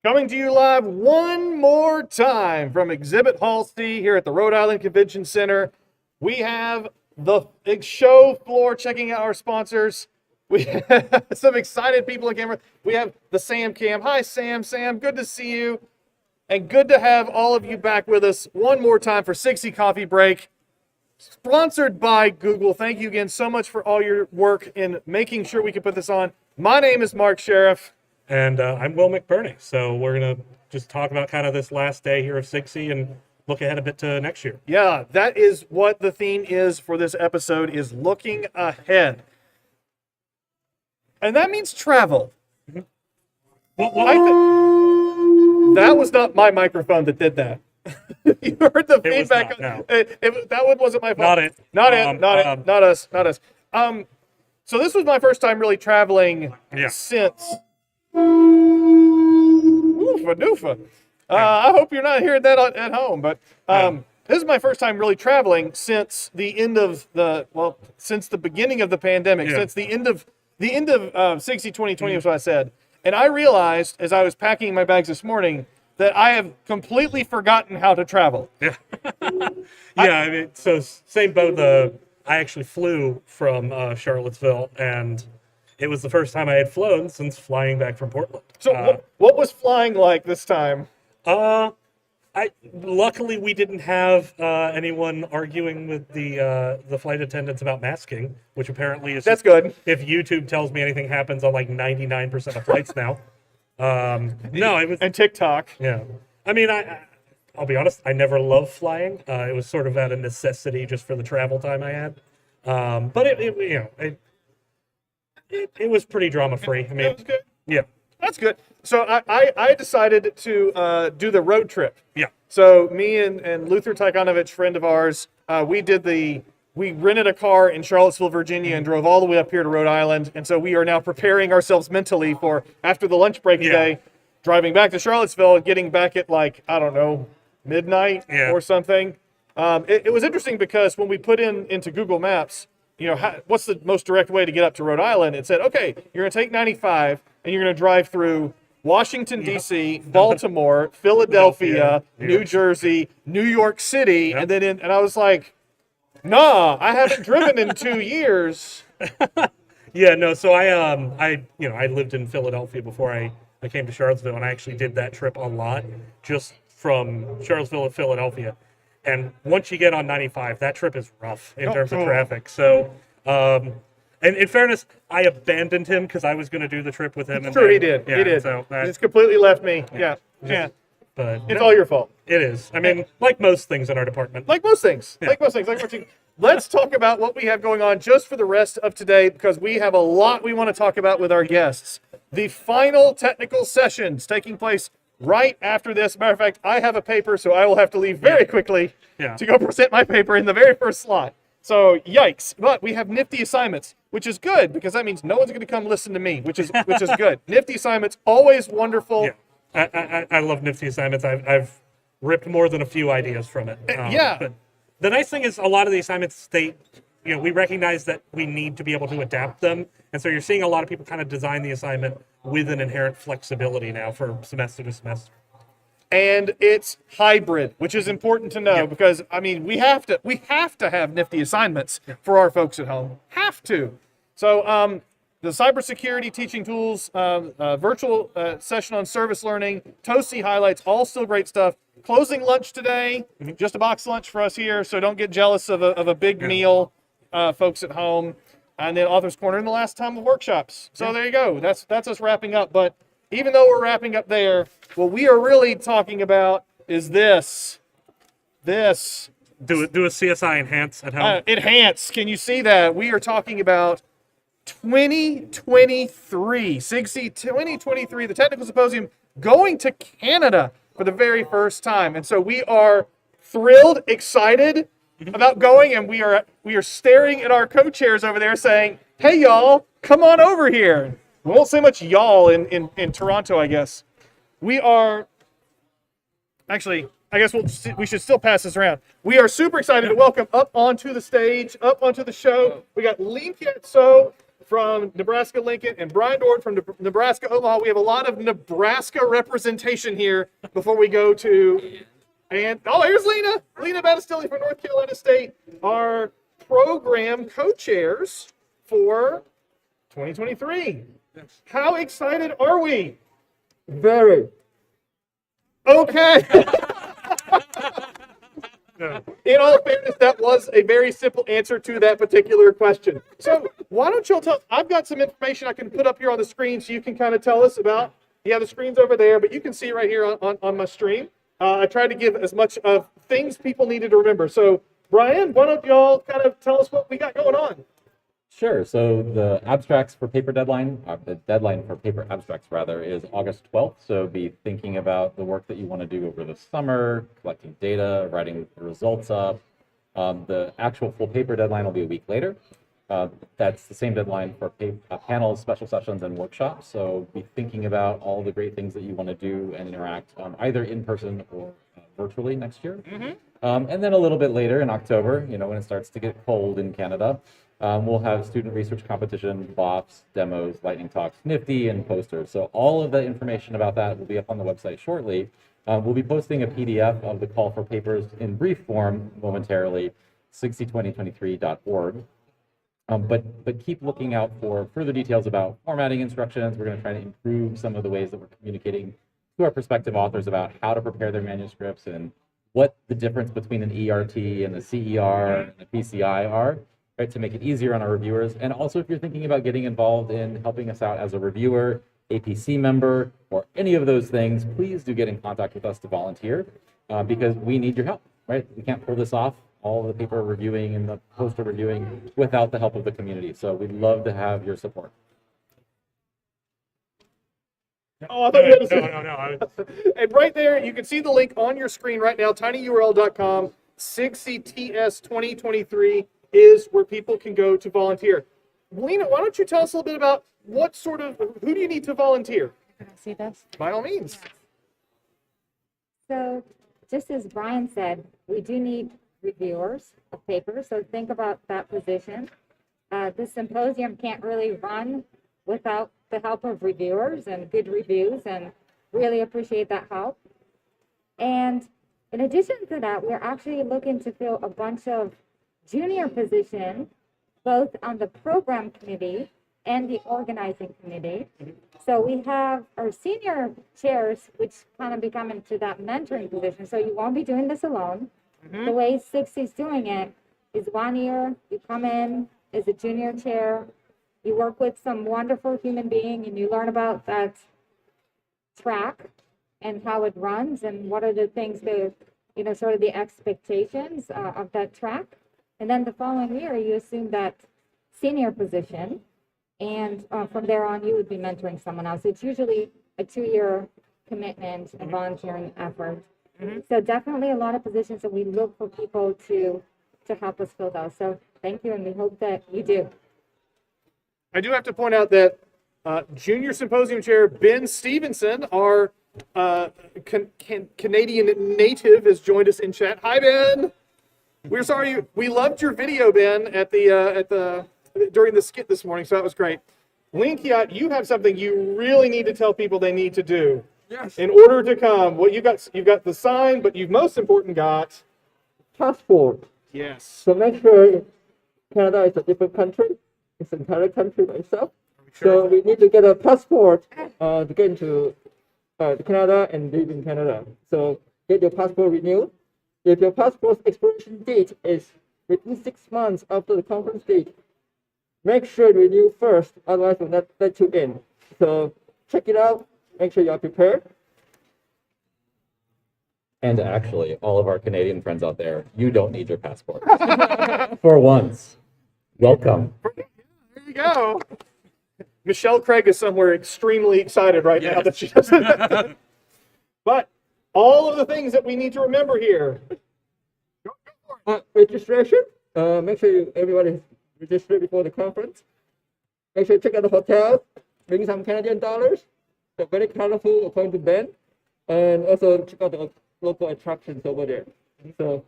Coming to you live one more time from Exhibit Hall C here at the Rhode Island Convention Center. We have the show floor checking out our sponsors. We have some excited people on camera. We have the Sam Cam. Hi, Sam. Sam, good to see you. And good to have all of you back with us one more time for SIGCSE Coffee Break. Sponsored by Google. Thank you again so much for all your work in making sure we can put this on. My name is Mark Sherriff. And I'm Will McBurney. So we're going to just talk about kind of this last day here of SIGCSE and look ahead a bit to next year. Yeah, that is what the theme is for this episode, is looking ahead. And that means travel. Mm-hmm. That was not my microphone that did that. You heard the feedback. That one wasn't my fault. Not us. So this was my first time really traveling since. Oofa. I hope you're not hearing that at home, but this is my first time really traveling since the end of since the beginning of the pandemic, since the end of SIGCSE 2020 was what I said. And I realized as I was packing my bags this morning that I have completely forgotten how to travel. Yeah. I mean, so same boat. I actually flew from Charlottesville, and it was the first time I had flown since flying back from Portland. So what was flying like this time? Luckily we didn't have anyone arguing with the flight attendants about masking, which apparently is good. If YouTube tells me anything happens on like 99% of flights now. No, it was, and TikTok. Yeah, I mean, I'll be honest, I never loved flying. It was sort of out of necessity just for the travel time I had. But it was pretty drama free. I mean, it was good. Yeah, that's good. So I decided to do the road trip. Yeah. So me and Luther Tykonovich, friend of ours, we rented a car in Charlottesville, Virginia, and drove all the way up here to Rhode Island. And so we are now preparing ourselves mentally for after the lunch break today, driving back to Charlottesville and getting back at midnight or something. It was interesting because when we put into Google Maps, what's the most direct way to get up to Rhode Island? It said, okay, you're going to take 95 and you're going to drive through Washington, D.C., Baltimore, Philadelphia, New Jersey, New York City, and then and I was like, nah, I haven't driven in 2 years. So I lived in Philadelphia before I came to Charlottesville, and I actually did that trip a lot, just from Charlottesville to Philadelphia. And once you get on 95, that trip is rough in terms of traffic. So, and in fairness, I abandoned him because I was going to do the trip with him. Sure, he did. Yeah, he did. So he just completely left me. Yeah. But it's all your fault. It is. I mean, like most things in our department. Like most things. Let's talk about what we have going on just for the rest of today, because we have a lot we want to talk about with our guests. The final technical sessions taking place right after this. Matter of fact, I have a paper, so I will have to leave very quickly to go present my paper in the very first slot. So, yikes. But we have nifty assignments, which is good, because that means no one's going to come listen to me, which is good. Nifty assignments, always wonderful. Yeah. I love nifty assignments. I've ripped more than a few ideas from it. But the nice thing is a lot of the assignments, we recognize that we need to be able to adapt them. And so you're seeing a lot of people kind of design the assignment with an inherent flexibility now for semester to semester. And it's hybrid, which is important to know because, I mean, we have to have nifty assignments for our folks at home. Have to. So the cybersecurity teaching tools, virtual session on service learning, TOSI highlights, all still great stuff. Closing lunch today, just a box lunch for us here, so don't get jealous of a big meal, folks at home. And then Author's Corner in the last time of workshops. So there you go. That's us wrapping up. But even though we're wrapping up there, what we are really talking about is this. Do a CSI Enhance at home. Enhance. Can you see that? We are talking about 2023, SIGCSE 2023, the Technical Symposium, going to Canada for the very first time. And so we are thrilled, excited about going, and we are staring at our co-chairs over there saying, hey, y'all, come on over here. We won't say much y'all in Toronto, I guess. We are, actually, I guess we should still pass this around. We are super excited to welcome up onto the stage, up onto the show. We got Leen Kiat So from Nebraska Lincoln and Brian Dort from Nebraska Omaha. We have a lot of Nebraska representation here before we go to, and oh, here's Lena Battistelli from North Carolina State, our program co-chairs for 2023. How excited are we? Very. Okay. In all fairness, that was a very simple answer to that particular question. So why don't y'all tell, I've got some information I can put up here on the screen so you can kind of tell us about, yeah, the screen's over there, but you can see right here on my stream. I tried to give as much of things people needed to remember. So Brian, why don't y'all kind of tell us what we got going on? Sure. So the abstracts for paper deadline, the deadline for paper abstracts rather, is August 12th. So be thinking about the work that you want to do over the summer, collecting data, writing the results up. The actual full paper deadline will be a week later. That's the same deadline for panels, special sessions, and workshops. So be thinking about all the great things that you want to do and interact either in person or virtually next year. And then a little bit later in October, when it starts to get cold in Canada, we'll have student research competition, BOPs, demos, lightning talks, Nifty, and posters. So all of the information about that will be up on the website shortly. We'll be posting a PDF of the call for papers in brief form momentarily, SIGCSE2023.org. But keep looking out for further details about formatting instructions. We're going to try to improve some of the ways that we're communicating to our prospective authors about how to prepare their manuscripts and what the difference between an ERT and a CER and a PCI are, right, to make it easier on our reviewers. And also, if you're thinking about getting involved in helping us out as a reviewer, APC member, or any of those things, please do get in contact with us to volunteer because we need your help, right? We can't pull this off, all the paper reviewing and the poster reviewing, without the help of the community. So we'd love to have your support. Oh, I thought you had to say. No. And right there, you can see the link on your screen right now, tinyurl.com. SIGCSE 2023 is where people can go to volunteer. Lena, why don't you tell us a little bit about who do you need to volunteer? Can I see this? By all means. So, just as Brian said, we do need reviewers of papers, so think about that position. This symposium can't really run without the help of reviewers and good reviews, and really appreciate that help. And in addition to that, we're actually looking to fill a bunch of junior positions, both on the program committee and the organizing committee. So we have our senior chairs, which kind of become into that mentoring position. So you won't be doing this alone. The way SIGCSE is doing it is 1 year, you come in as a junior chair, you work with some wonderful human being, and you learn about that track and how it runs and what are the things that, sort of the expectations of that track. And then the following year, you assume that senior position. And from there on, you would be mentoring someone else. It's usually a 2-year commitment and volunteering effort. So definitely a lot of positions that we look for people to help us fill those. So thank you, and we hope that you do. I do have to point out that Junior Symposium Chair Ben Stevenson, our Canadian native, has joined us in chat. Hi, Ben. We're sorry. We loved your video, Ben, during the skit this morning, so that was great. Lynn Kiat, you have something you really need to tell people they need to do. Yes. In order to come. Well, you've got the sign, but you've most important got Passport. yes. So make sure Canada is a different country. It's an entire country by itself. So we need to get a passport to get into Canada and live in Canada. So get your passport renewed. If your passport's expiration date is within 6 months after the conference date, make sure to renew first, otherwise we'll not let you in. So check it out, make sure you are prepared. And actually, all of our Canadian friends out there, you don't need your passport. For once. Welcome. There you go. Michelle Craig is somewhere extremely excited right now that she doesn't. But all of the things that we need to remember here. Registration, make sure everybody is registered before the conference. Make sure you check out the hotel, bring some Canadian dollars. They're very colorful according to Ben. And also check out the local attractions over there. So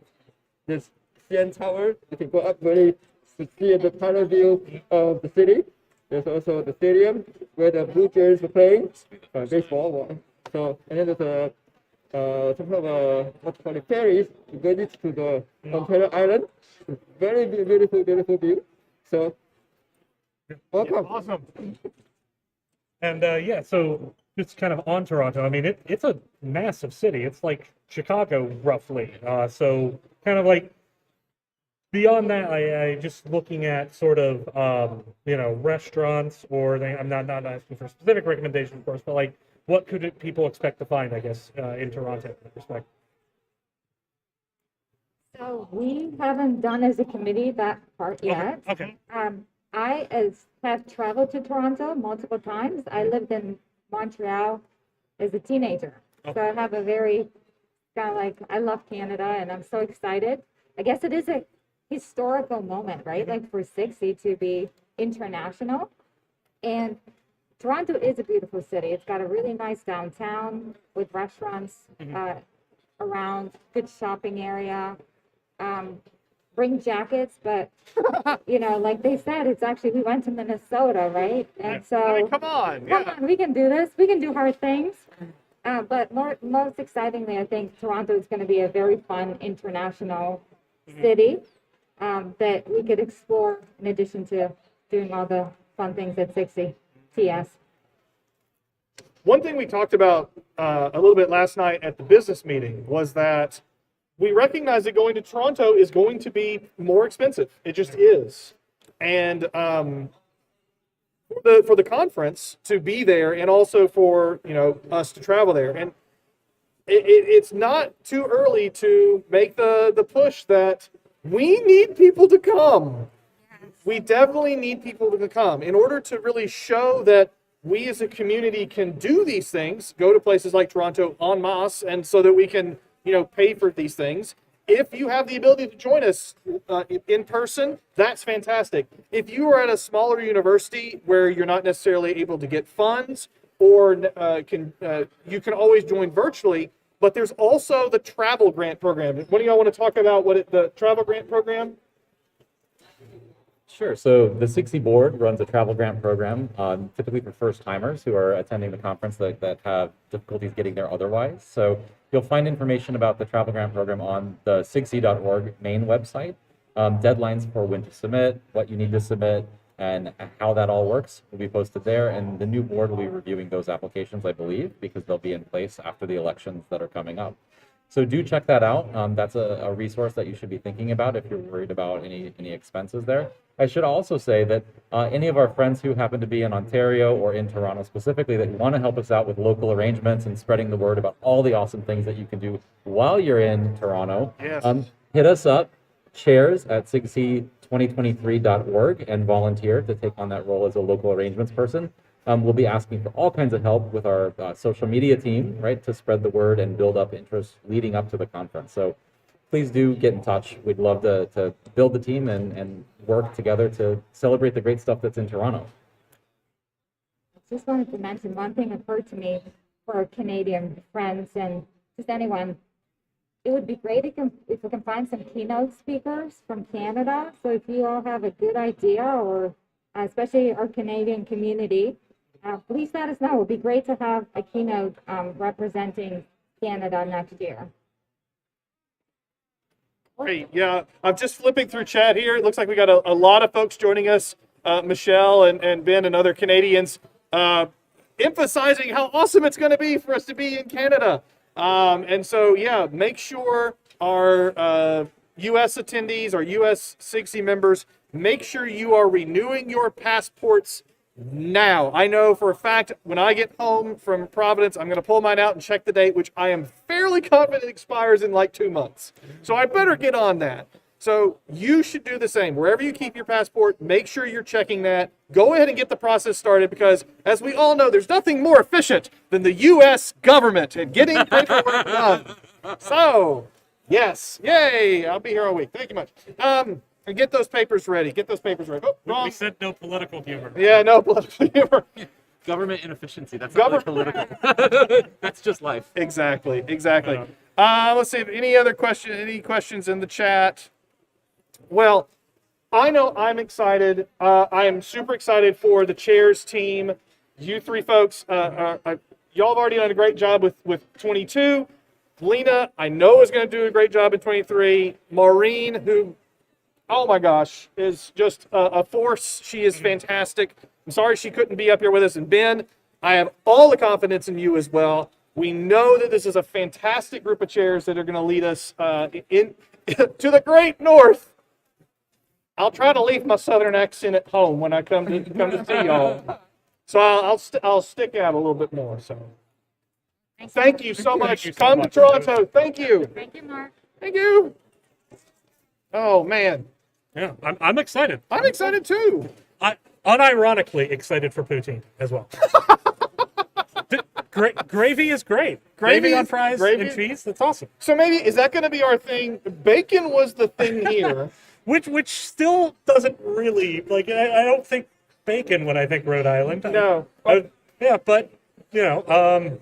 this CN Tower, you can go up really to see the panel view of the city. There's also the stadium where the Blue Jays were playing baseball. So and then there's a some kind of a what's called a ferries to get it to the Ontario Island. Very beautiful, beautiful view. So welcome. Awesome. And yeah, so just kind of on Toronto, I mean, it's a massive city. It's like Chicago, roughly. So kind of like beyond that, I just looking at sort of, you know, restaurants or I'm not asking for specific recommendations, of course, but like what could people expect to find, I guess, in Toronto in that respect? So we haven't done as a committee that part yet. Okay. I have traveled to Toronto multiple times. I lived in Montreal as a teenager. So I have a very kind of like, I love Canada and I'm so excited. I guess it is a historical moment, right? Like for SIGCSE to be international. And Toronto is a beautiful city. It's got a really nice downtown with restaurants around, good shopping area. Bring jackets, but you know, like they said, it's actually, we went to Minnesota, right? And so I mean, come on. come on, we can do this. We can do hard things. But most excitingly, I think Toronto is going to be a very fun international city that we could explore in addition to doing all the fun things at SIGCSE TS. One thing we talked about a little bit last night at the business meeting was that we recognize that going to Toronto is going to be more expensive. It just is. And for the conference to be there and also for, you know, us to travel there. And it's not too early to make the push that we need people to come. We definitely need people to come in order to really show that we as a community can do these things, go to places like Toronto en masse, and so that we can, you know, pay for these things. If you have the ability to join us in person, that's fantastic. If you are at a smaller university where you're not necessarily able to get funds, or you can always join virtually. But there's also the travel grant program. What do y'all want to talk about? The travel grant program? Sure. So the SIGCSE board runs a travel grant program, typically for first timers who are attending the conference that have difficulties getting there otherwise. So you'll find information about the travel grant program on the sigsc.org main website. Deadlines for when to submit, what you need to submit, and how that all works will be posted there. And the new board will be reviewing those applications, I believe, because they'll be in place after the elections that are coming up. So do check that out. That's a resource that you should be thinking about if you're worried about any expenses there. I should also say that any of our friends who happen to be in Ontario or in Toronto specifically that want to help us out with local arrangements and spreading the word about all the awesome things that you can do while you're in Toronto, Yes. Hit us up, chairs@sigsc2023.org, and volunteer to take on that role as a local arrangements person. We'll be asking for all kinds of help with our social media team, right, to spread the word and build up interest leading up to the conference. So please do get in touch. We'd love to build the team and work together to celebrate the great stuff that's in Toronto. I just wanted to mention one thing occurred to me for our Canadian friends and just anyone. It would be great if we can find some keynote speakers from Canada. So if you all have a good idea, or especially our Canadian community, please let us know. It would be great to have a keynote representing Canada next year. Great. Yeah, I'm just flipping through chat here. It looks like we got a lot of folks joining us, Michelle and Ben and other Canadians, emphasizing how awesome it's going to be for us to be in Canada. And so, yeah, make sure our U.S. attendees, our U.S. SIGCSE members, make sure you are renewing your passports now. I know for a fact when I get home from Providence, I'm going to pull mine out and check the date, which I am fairly confident expires in like 2 months. So I better get on that. So you should do the same. Wherever you keep your passport, make sure you're checking that. Go ahead and get the process started because, as we all know, there's nothing more efficient than the U.S. government at getting paperwork done. So, yes. Yay. I'll be here all week. Thank you much. And get those papers ready. Get those papers ready. Oh, wrong. We said no political humor. Yeah, no political humor. Government inefficiency. That's not really political. That's just life. Exactly. Let's see if any questions in the chat. Well, I know I'm excited. I am super excited for the chairs team. You three folks, y'all have already done a great job with 22. Lena, I know is going to do a great job in 23. Maureen, who, oh my gosh, is just a force. She is fantastic. I'm sorry she couldn't be up here with us. And Ben, I have all the confidence in you as well. We know that this is a fantastic group of chairs that are going to lead us in to the great north. I'll try to leave my southern accent at home when I come to see y'all. So I'll stick out a little bit more. So thank you so much. you so Come much. to Toronto. Thank you. Thank you, Mark. Thank you. Oh man, Yeah, I'm excited. I'm excited too. I unironically excited for poutine as well. Gravy is great. Gravy on fries and cheese. That's awesome. So maybe is that going to be our thing? Bacon was the thing here. Which still doesn't really like. I don't think bacon when I think Rhode Island. No. Yeah, but you know,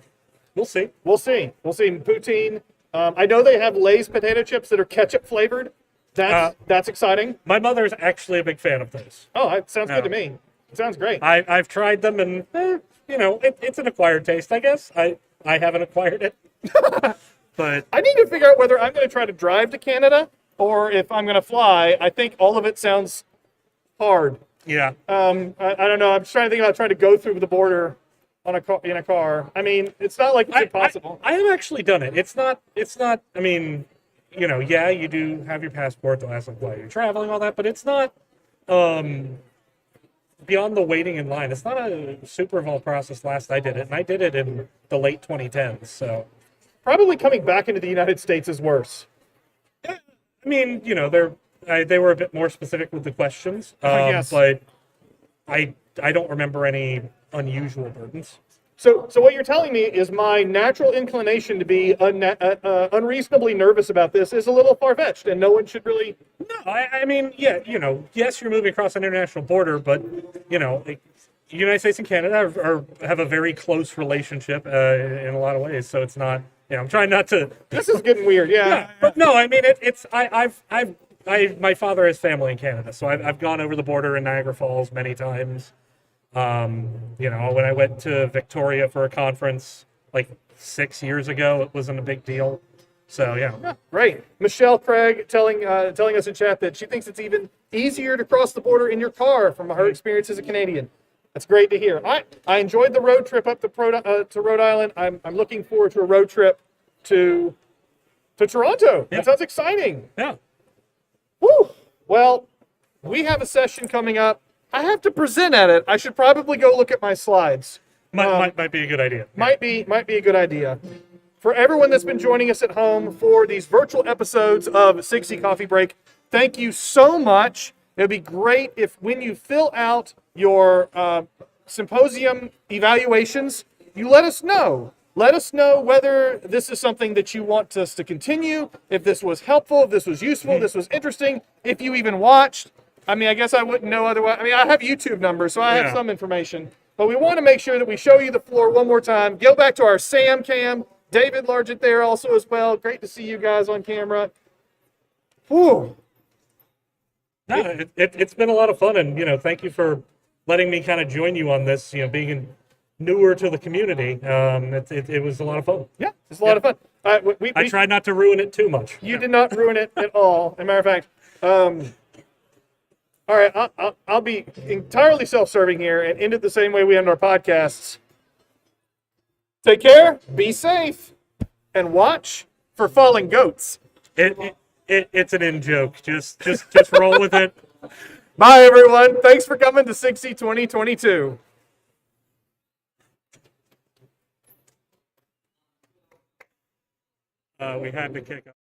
we'll see. We'll see. We'll see. Poutine. I know they have Lay's potato chips that are ketchup flavored. That's exciting. My mother's actually a big fan of those. Oh, that sounds good to Yeah. me. It sounds great. I've tried them and you know, it's an acquired taste, I guess. I haven't acquired it, but I need to figure out whether I'm going to try to drive to Canada or if I'm going to fly. I think all of it sounds hard. yeah. I don't know. I'm just trying to think about trying to go through the border on in a car. I mean, it's not like it's impossible. I have actually done it. It's not. I mean, you know, yeah, you do have your passport. They'll ask like why you're traveling, all that, but it's not. Beyond the waiting in line, it's not a super involved process. Last I did it, and I did it in the late 2010s. So, Probably coming back into the United States is worse. I mean, you know, they were a bit more specific with the questions, Yes. but I don't remember any unusual burdens. So what you're telling me is my natural inclination to be unreasonably nervous about this is a little far-fetched, and no one should really. No, I mean, yeah, you know, yes, you're moving across an international border, but you know, like, the United States and Canada have a very close relationship in a lot of ways. So it's not. You know, I'm trying not to. This is getting weird. Yeah. Yeah, but no, I mean, my father has family in Canada, so I've gone over the border in Niagara Falls many times. You know, when I went to Victoria for a conference like 6 years ago, it wasn't a big deal. So yeah. Great. Michelle Craig telling us in chat that she thinks it's even easier to cross the border in your car from her experience as a Canadian. That's great to hear. I enjoyed the road trip up to Rhode Island. I'm looking forward to a road trip to Toronto. Yeah. That sounds exciting. Yeah. Woo! Well, we have a session coming up. I have to present at it. I should probably go look at my slides. Might be a good idea. Might be a good idea. For everyone that's been joining us at home for these virtual episodes of SIGCSE Coffee Break, thank you so much. It would be great if when you fill out your symposium evaluations, you let us know. Let us know whether this is something that you want us to continue, if this was helpful, if this was useful, if this was interesting, if you even watched. I mean, I guess I wouldn't know otherwise. I mean, I have YouTube numbers, so I have Yeah. some information. But we want to make sure that we show you the floor one more time. Go back to our Sam Cam. David Largent there also as well. Great to see you guys on camera. Whew. No, it's been a lot of fun, and you know, thank you for letting me kind of join you on this. You know, being newer to the community, it was a lot of fun. Yeah, it's a lot of fun. I tried not to ruin it too much. You did not ruin it at all. As a matter of fact, all right, I'll be entirely self-serving here and end it the same way we end our podcasts. Take care, be safe, and watch for falling goats. It's an in joke. Just roll with it. Bye, everyone. Thanks for coming to SIGCSE 2022. We had to kick off.